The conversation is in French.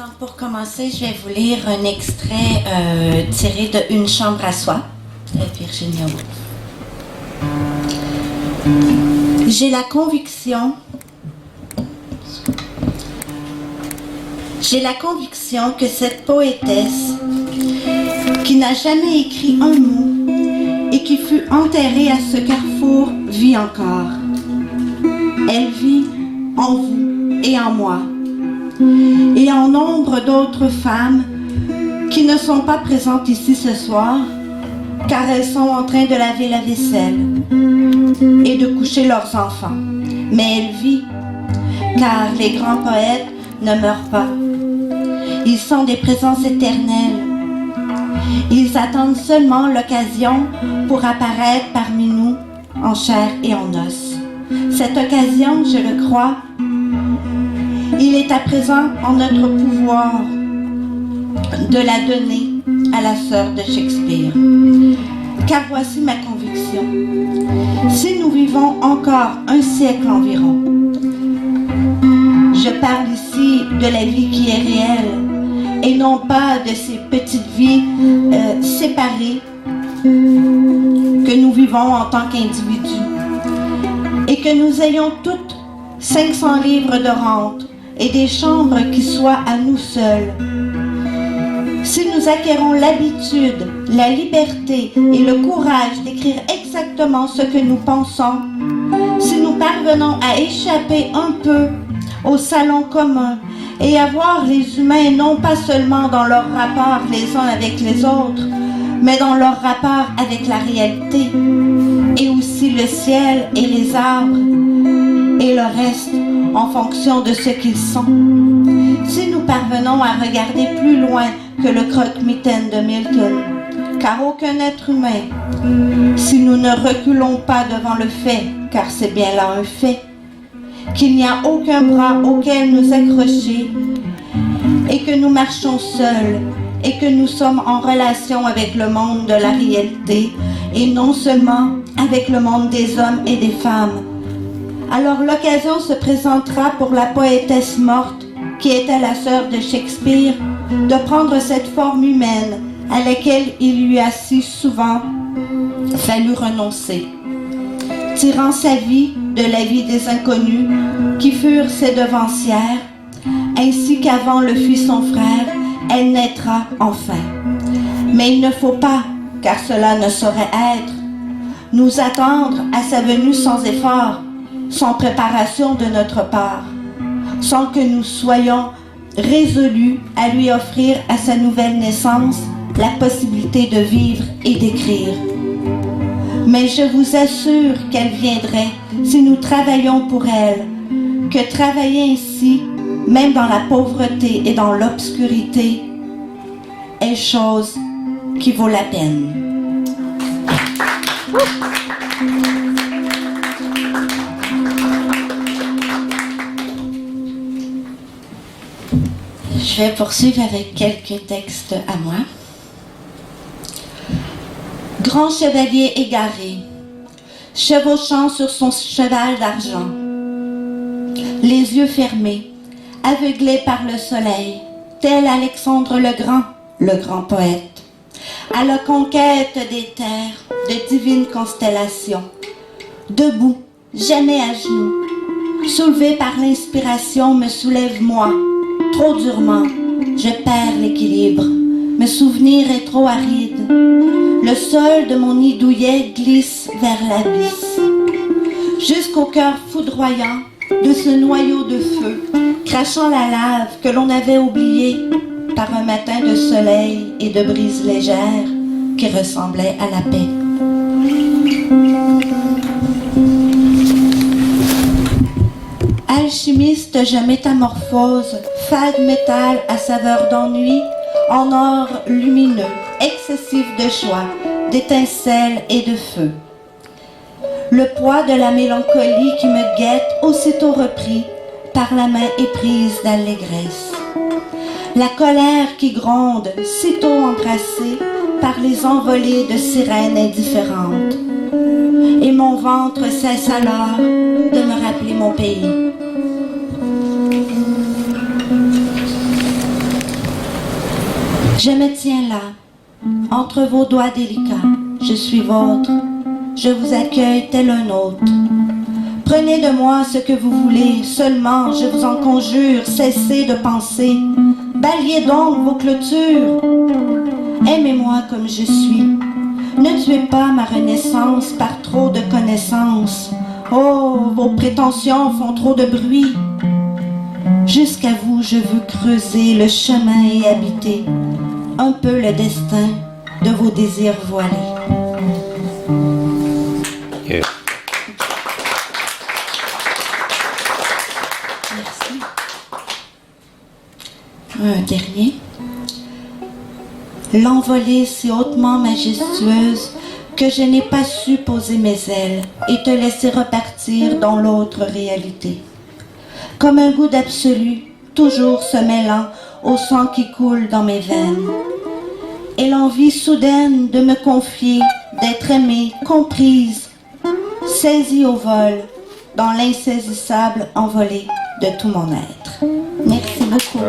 Donc, pour commencer, je vais vous lire un extrait tiré de Une chambre à soi de Virginia Woolf. J'ai la conviction que cette poétesse, qui n'a jamais écrit un mot et qui fut enterrée à ce carrefour, vit encore. Elle vit en vous et en moi, et en nombre d'autres femmes qui ne sont pas présentes ici ce soir, car elles sont en train de laver la vaisselle et de coucher leurs enfants. Mais elle vit, car les grands poètes ne meurent pas. Ils sont des présences éternelles. Ils attendent seulement l'occasion pour apparaître parmi nous en chair et en os. Cette occasion, je le crois, il est à présent en notre pouvoir de la donner à la sœur de Shakespeare. Car voici ma conviction. Si nous vivons encore un siècle environ, je parle ici de la vie qui est réelle et non pas de ces petites vies séparées que nous vivons en tant qu'individus, et que nous ayons toutes 500 livres de rente et des chambres qui soient à nous seuls. Si nous acquérons l'habitude, la liberté et le courage d'écrire exactement ce que nous pensons, si nous parvenons à échapper un peu au salon commun et à voir les humains non pas seulement dans leur rapport les uns avec les autres, mais dans leur rapport avec la réalité, et aussi le ciel et les arbres, et le reste en fonction de ce qu'ils sont. Si nous parvenons à regarder plus loin que le croque-mitaine de Milton, car aucun être humain, si nous ne reculons pas devant le fait, car c'est bien là un fait, qu'il n'y a aucun bras auquel nous accrocher, et que nous marchons seuls, et que nous sommes en relation avec le monde de la réalité, et non seulement avec le monde des hommes et des femmes, alors l'occasion se présentera pour la poétesse morte, qui était la sœur de Shakespeare, de prendre cette forme humaine à laquelle il lui a si souvent fallu renoncer, tirant sa vie de la vie des inconnus qui furent ses devancières, ainsi qu'avant le fut son frère, elle naîtra enfin. Mais il ne faut pas, car cela ne saurait être, nous attendre à sa venue sans effort, sans préparation de notre part, sans que nous soyons résolus à lui offrir à sa nouvelle naissance la possibilité de vivre et d'écrire. Mais je vous assure qu'elle viendrait si nous travaillons pour elle, que travailler ainsi, même dans la pauvreté et dans l'obscurité, est chose qui vaut la peine. Je vais poursuivre avec quelques textes à moi. Grand chevalier égaré, chevauchant sur son cheval d'argent, les yeux fermés, aveuglé par le soleil, tel Alexandre le grand poète, à la conquête des terres, de divines constellations, debout, jamais à genoux, soulevé par l'inspiration, me soulève moi, trop durement, je perds l'équilibre, me souvenir est trop aride, le sol de mon nid douillet glisse vers l'abysse, jusqu'au cœur foudroyant de ce noyau de feu, crachant la lave que l'on avait oubliée par un matin de soleil et de brise légère qui ressemblait à la paix. Alchimiste, je métamorphose, fade métal à saveur d'ennui, en or lumineux, excessif de joie, d'étincelles et de feu. Le poids de la mélancolie qui me guette, aussitôt repris par la main éprise d'allégresse. La colère qui gronde, sitôt embrassée par les envolées de sirènes indifférentes. Et mon ventre cesse alors de me rappeler mon pays. Je me tiens là, entre vos doigts délicats. Je suis vôtre, je vous accueille tel un autre. Prenez de moi ce que vous voulez, seulement, je vous en conjure, cessez de penser. Balayez donc vos clôtures. Aimez-moi comme je suis. Ne tuez pas ma renaissance par trop de connaissances. Oh, vos prétentions font trop de bruit. Jusqu'à vous, je veux creuser le chemin et habiter un peu le destin de vos désirs voilés. Yeah. Merci. Un dernier. L'envolée si hautement majestueuse que je n'ai pas su poser mes ailes et te laisser repartir dans l'autre réalité. Comme un goût d'absolu, toujours se mêlant au sang qui coule dans mes veines. Et l'envie soudaine de me confier, d'être aimée, comprise, saisie au vol, dans l'insaisissable envolée de tout mon être. Merci beaucoup.